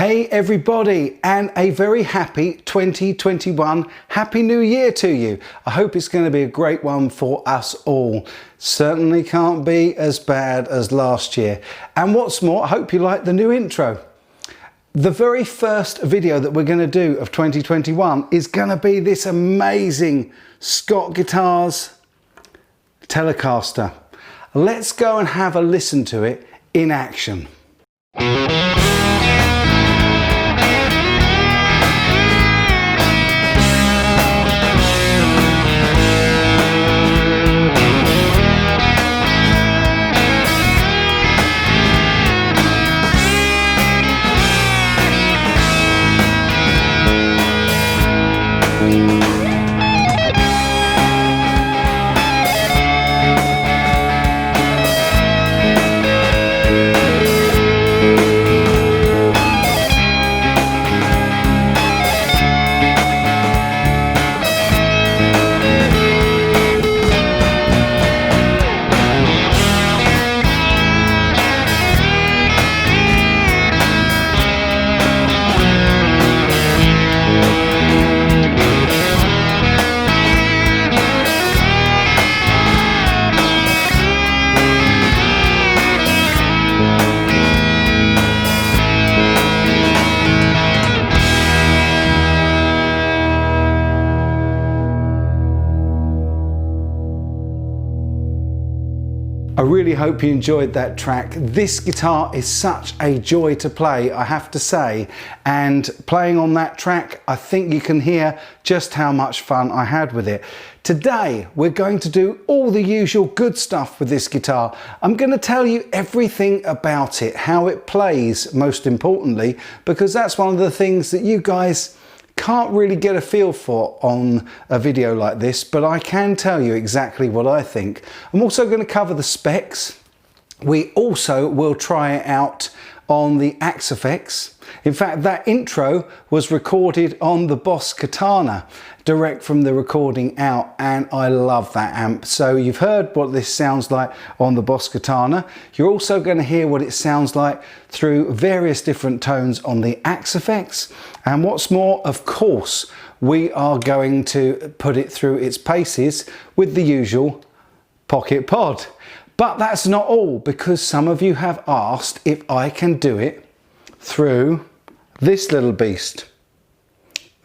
Hey everybody, and a very happy 2021. Happy New Year to you. I hope it's going to be a great one for us all. Certainly can't be as bad as last year. And what's more, I hope you like the new intro. The very first video that we're going to do of 2021 is going to be this amazing Scott Guitars Telecaster. Let's go and have a listen to it in action. I really hope you enjoyed that track. This guitar is such a joy to play, I have to say, and playing on that track, I think you can hear just how much fun I had with it. Today, we're going to do all the usual good stuff with this guitar. I'm going to tell you everything about it, how it plays, most importantly, because that's one of the things that you guys can't really get a feel for on a video like this, but I can tell you exactly what I think. I'm also going to cover the specs. We also will try it out on the FXIII. In fact, that intro was recorded on the Boss Katana, direct from the recording out, and I love that amp. So you've heard what this sounds like on the Boss Katana. You're also going to hear what it sounds like through various different tones on the FXIII. And what's more, of course, we are going to put it through its paces with the usual pocket pod. But that's not all, because some of you have asked if I can do it through this little beast,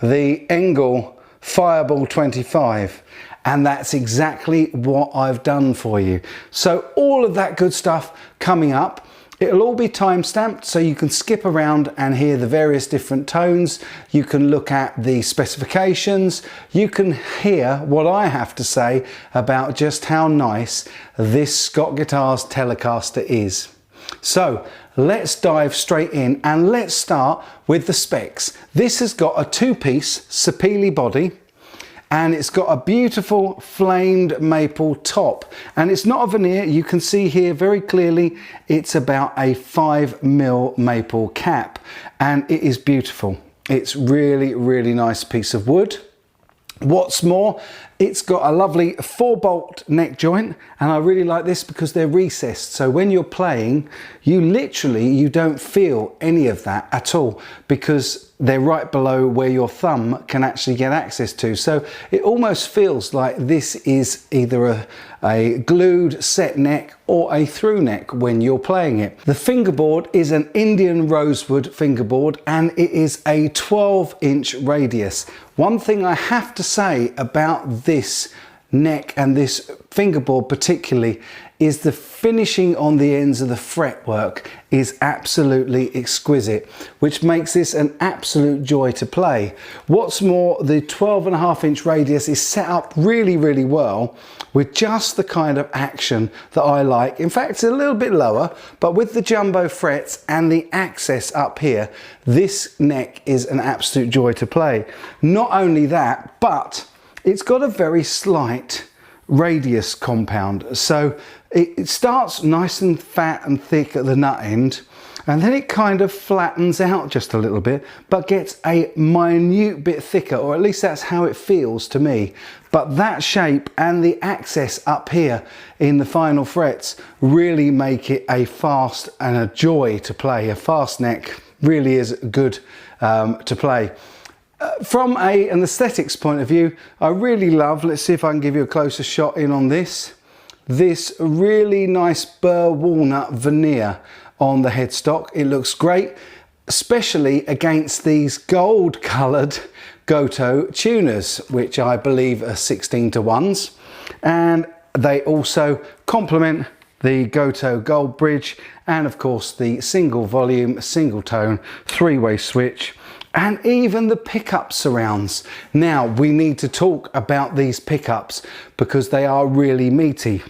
the ENGL Fireball 25, and that's exactly what I've done for you. So all of that good stuff coming up. It'll all be time stamped, so you can skip around and hear the various different tones. You can look at the specifications. You can hear what I have to say about just how nice this Scott Guitars Telecaster is. So let's dive straight in, and let's start with the specs. This has got a two-piece Sapele body, and it's got a beautiful flamed maple top, and it's not a veneer. You can see here very clearly it's about a 5mm maple cap, and it is beautiful. It's really nice piece of wood. What's more, it's got a lovely 4-bolt neck joint, and I really like this because they're recessed, so when you're playing you don't feel any of that at all, because they're right below where your thumb can actually get access to. So it almost feels like this is either a glued set neck or a through neck when you're playing it. The fingerboard is an Indian rosewood fingerboard, and it is a 12-inch radius. One thing I have to say about this neck and this fingerboard particularly is the finishing on the ends of the fretwork is absolutely exquisite, which makes this an absolute joy to play. What's more, the 12.5-inch radius is set up really well with just the kind of action that I like. In fact, it's a little bit lower, but with the jumbo frets and the access up here, this neck is an absolute joy to play. Not only that, but it's got a very slight radius compound, so it starts nice and fat and thick at the nut end, and then it kind of flattens out just a little bit but gets a minute bit thicker, or at least that's how it feels to me. But that shape and the access up here in the final frets really make it a fast and a joy to play. A fast neck really is good to play. From an aesthetics point of view, I really love, let's see if I can give you a closer shot in on this really nice burr walnut veneer on the headstock. It looks great, especially against these gold coloured Goto tuners, which I believe are 16:1s, and they also complement the Goto Gold Bridge, and of course the single volume, single tone, three-way switch, and even the pickup surrounds. Now we need to talk about these pickups because they are really meaty.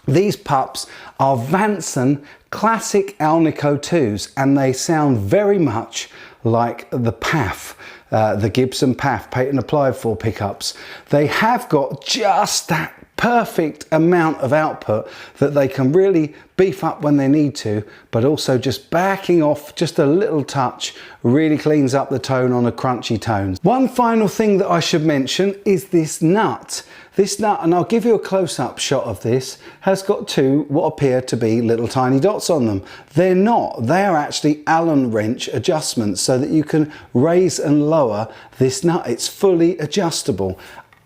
These pups are Vanson classic Alnico 2s, and they sound very much like the PAF, the Gibson PAF, patent applied for pickups. They have got just that perfect amount of output that they can really beef up when they need to, but also just backing off just a little touch really cleans up the tone on a crunchy tone. One final thing that I should mention is this nut. This nut, and I'll give you a close-up shot of this, has got two what appear to be little tiny dots on them. They're not, they are actually Allen wrench adjustments so that you can raise and lower this nut. It's fully adjustable.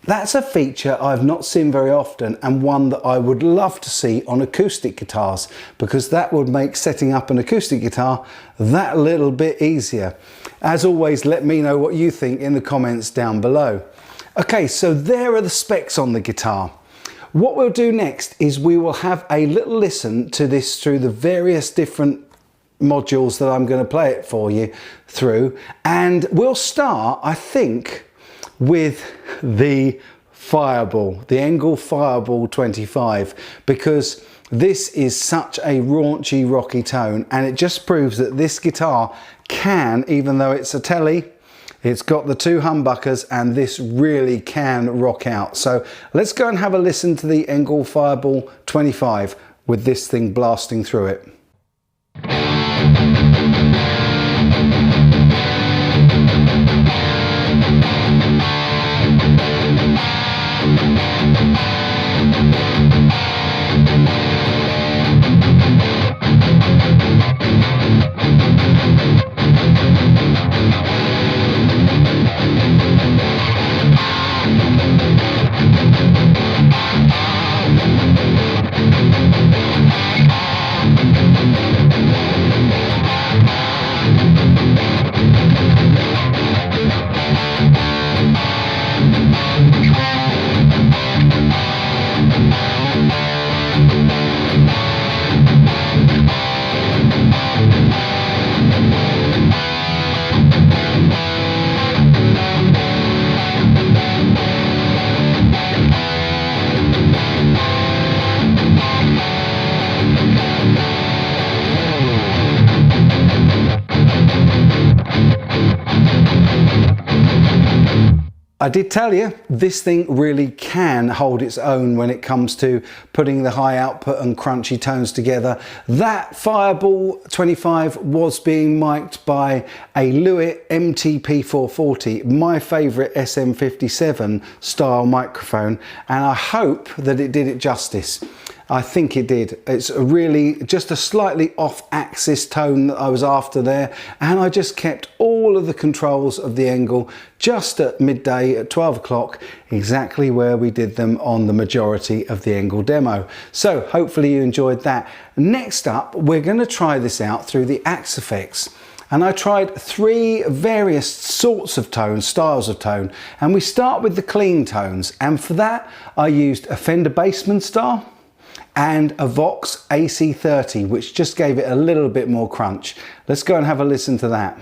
That's a feature I've not seen very often, and one that I would love to see on acoustic guitars, because that would make setting up an acoustic guitar that little bit easier. As always, let me know what you think in the comments down below. Okay, so there are the specs on the guitar. What we'll do next is we will have a little listen to this through the various different modules that I'm going to play it for you through, and we'll start, I think, with the Fireball, the ENGL Fireball 25, because this is such a raunchy, rocky tone, and it just proves that this guitar can, even though it's a Tele, it's got the two humbuckers, and this really can rock out. So let's go and have a listen to the ENGL Fireball 25 with this thing blasting through it. I did tell you this thing really can hold its own when it comes to putting the high output and crunchy tones together. That Fireball 25 was being mic'd by a Lewitt MTP 440, my favourite SM57 style microphone, and I hope that it did it justice. I think it did. It's really just a slightly off-axis tone that I was after there, and I just kept all of the controls of the ENGL just at midday at 12 o'clock, exactly where we did them on the majority of the ENGL demo. So hopefully you enjoyed that. Next up, we're going to try this out through the Axe Effects. And I tried three various sorts of tones, styles of tone, and we start with the clean tones, and for that I used a Fender Bassman style and a Vox AC30, which just gave it a little bit more crunch. Let's go and have a listen to that.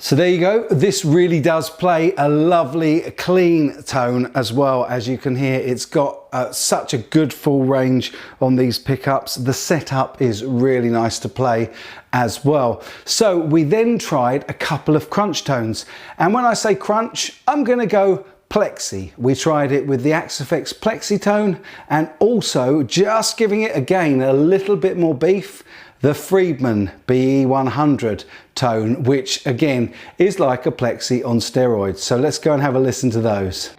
So there you go. This really does play a lovely clean tone as well. As you can hear, it's got such a good full range on these pickups. The setup is really nice to play as well. So we then tried a couple of crunch tones. And when I say crunch, I'm going to go Plexi. We tried it with the Axe-Fx Plexi tone, and also just giving it again a little bit more beef, the Friedman BE100 tone, which again is like a Plexi on steroids. So let's go and have a listen to those.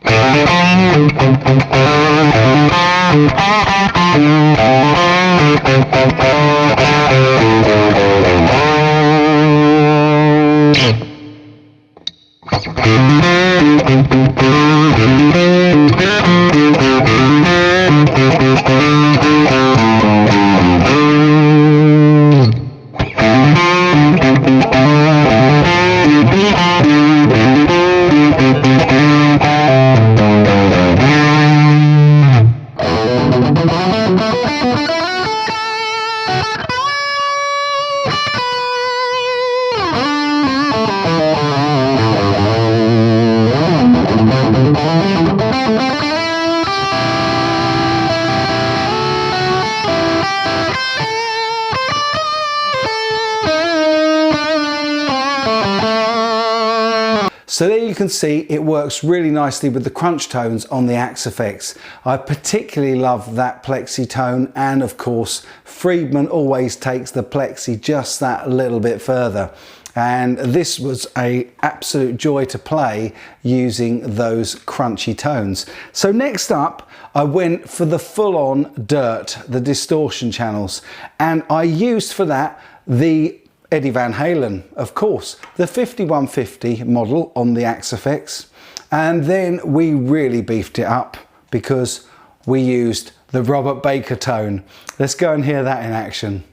So there you can see it works really nicely with the crunch tones on the Axe-Fx. I particularly love that Plexi tone, and of course Friedman always takes the Plexi just that little bit further. And this was an absolute joy to play using those crunchy tones. So next up, I went for the full-on dirt, the distortion channels, and I used for that the Eddie Van Halen, of course, the 5150 model on the Axe-Fx, and then we really beefed it up because we used the Robert Baker tone. Let's go and hear that in action.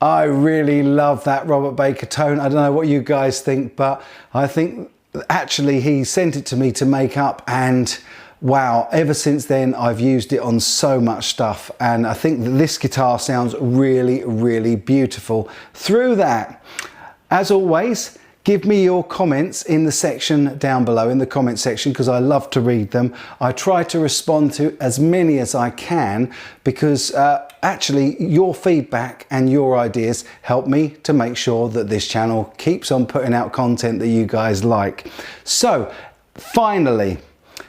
I really love that Robert Baker tone. I don't know what you guys think, but I think actually he sent it to me to make up, and wow, ever since then I've used it on so much stuff, and I think that this guitar sounds really, really beautiful through that. As always, give me your comments in the section down below, in the comment section, because I love to read them. I try to respond to as many as I can because actually your feedback and your ideas help me to make sure that this channel keeps on putting out content that you guys like. So finally,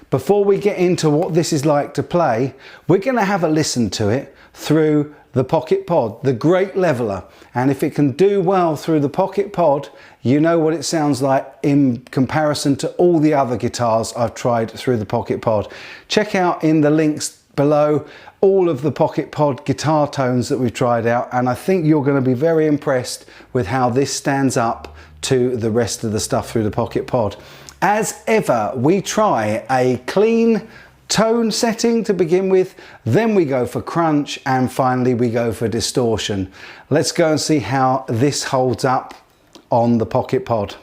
before we get into what this is like to play, we're going to have a listen to it through the Pocket Pod, the great leveler. And if it can do well through the Pocket Pod, you know what it sounds like in comparison to all the other guitars I've tried through the Pocket Pod. Check out in the links below all of the Pocket Pod guitar tones that we've tried out, and I think you're going to be very impressed with how this stands up to the rest of the stuff through the Pocket Pod. As ever, we try a clean tone setting to begin with, then we go for crunch, and finally we go for distortion. Let's go and see how this holds up on the Pocket Pod.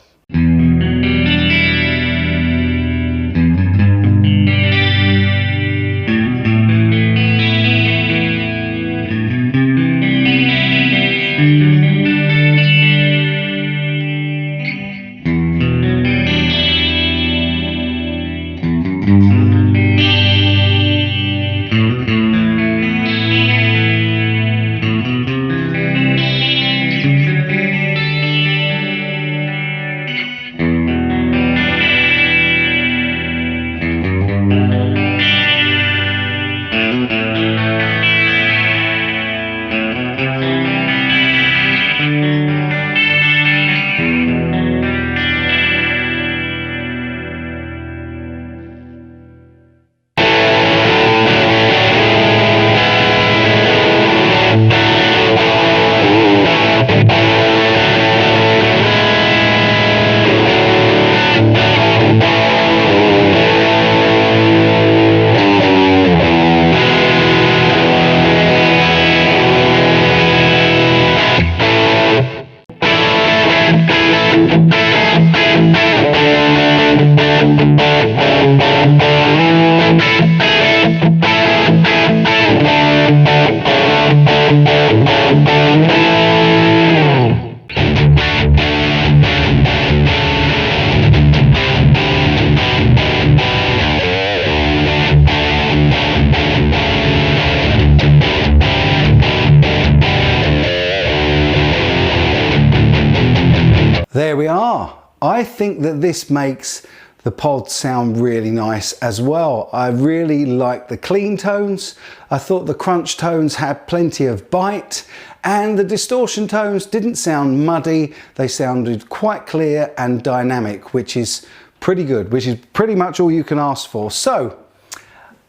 There we are. I think that this makes the pod sound really nice as well. I really like the clean tones. I thought the crunch tones had plenty of bite, and the distortion tones didn't sound muddy. They sounded quite clear and dynamic, which is pretty good, which is pretty much all you can ask for. So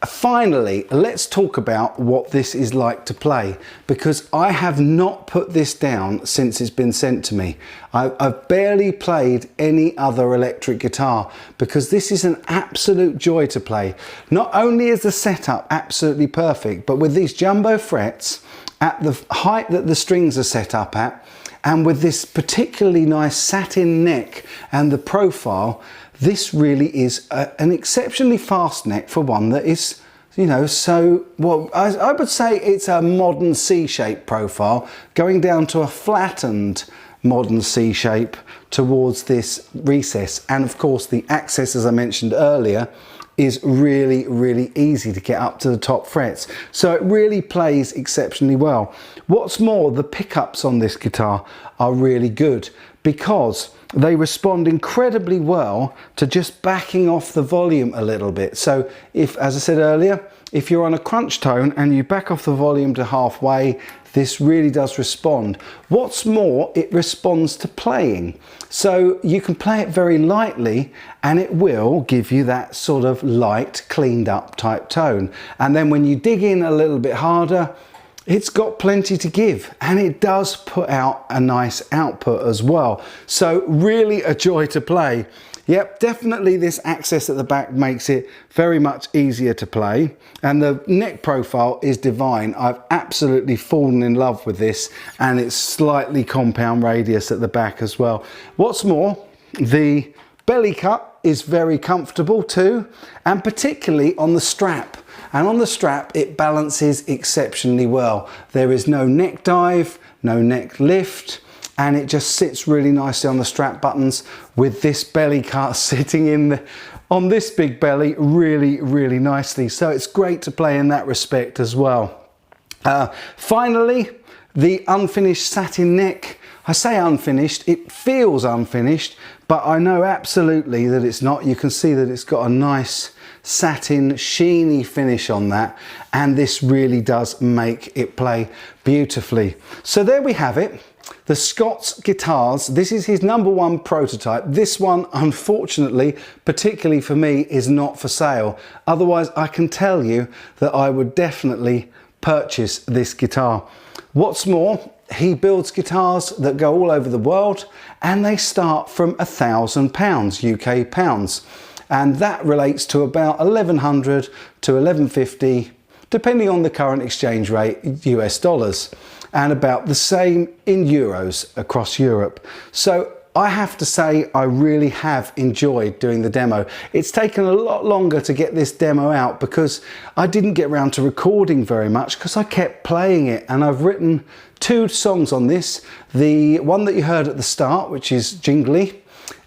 finally, let's talk about what this is like to play, because I have not put this down since it's been sent to me. I've barely played any other electric guitar because this is an absolute joy to play. Not only is the setup absolutely perfect, but with these jumbo frets at the height that the strings are set up at, and with this particularly nice satin neck and the profile, this really is an exceptionally fast neck for one that is, you know, so, well, I would say it's a modern C-shape profile going down to a flattened modern C-shape towards this recess. And of course the access, as I mentioned earlier, is really, really easy to get up to the top frets. So it really plays exceptionally well. What's more, the pickups on this guitar are really good because they respond incredibly well to just backing off the volume a little bit. So if, as I said earlier, if you're on a crunch tone and you back off the volume to halfway, this really does respond. What's more, it responds to playing. So you can play it very lightly and it will give you that sort of light, cleaned up type tone. And then when you dig in a little bit harder, it's got plenty to give, and it does put out a nice output as well. So really a joy to play. Yep, definitely this access at the back makes it very much easier to play, and the neck profile is divine. I've absolutely fallen in love with this, and it's slightly compound radius at the back as well. What's more, the belly cut is very comfortable too, and particularly on the strap. And on the strap, it balances exceptionally well. There is no neck dive, no neck lift, and it just sits really nicely on the strap buttons with this belly cut sitting in on this big belly really, really nicely. So it's great to play in that respect as well. Finally, the unfinished satin neck. I say unfinished, it feels unfinished, but I know absolutely that it's not. You can see that it's got a nice satin sheeny finish on that, and this really does make it play beautifully. So there we have it, the Scott's guitars. This is his #1 prototype. This one, unfortunately, particularly for me, is not for sale. Otherwise, I can tell you that I would definitely purchase this guitar. What's more, he builds guitars that go all over the world, and they start from £1,000 UK pounds. And that relates to about 1100 to 1150, depending on the current exchange rate, US dollars, and about the same in euros across Europe. So I have to say, I really have enjoyed doing the demo. It's taken a lot longer to get this demo out because I didn't get around to recording very much because I kept playing it, and I've written 2 songs on this. The one that you heard at the start, which is Jingly,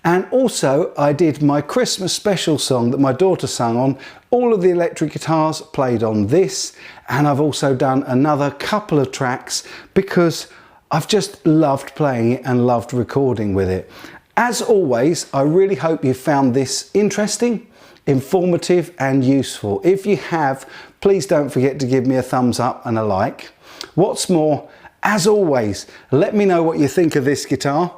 and also I did my Christmas special song that my daughter sang on. All of the electric guitars played on this, and I've also done another couple of tracks because I've just loved playing it and loved recording with it. As always, I really hope you found this interesting, informative and useful. If you have, please don't forget to give me a thumbs up and a like. What's more, as always, let me know what you think of this guitar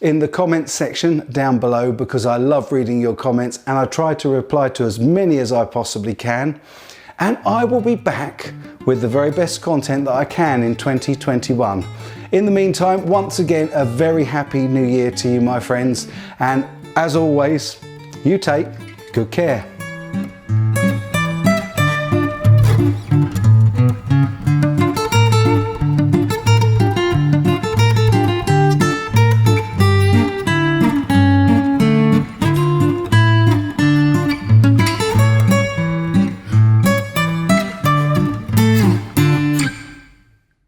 in the comments section down below, because I love reading your comments and I try to reply to as many as I possibly can. And I will be back with the very best content that I can in 2021. In the meantime, once again, a very happy new year to you, my friends. And as always, you take good care.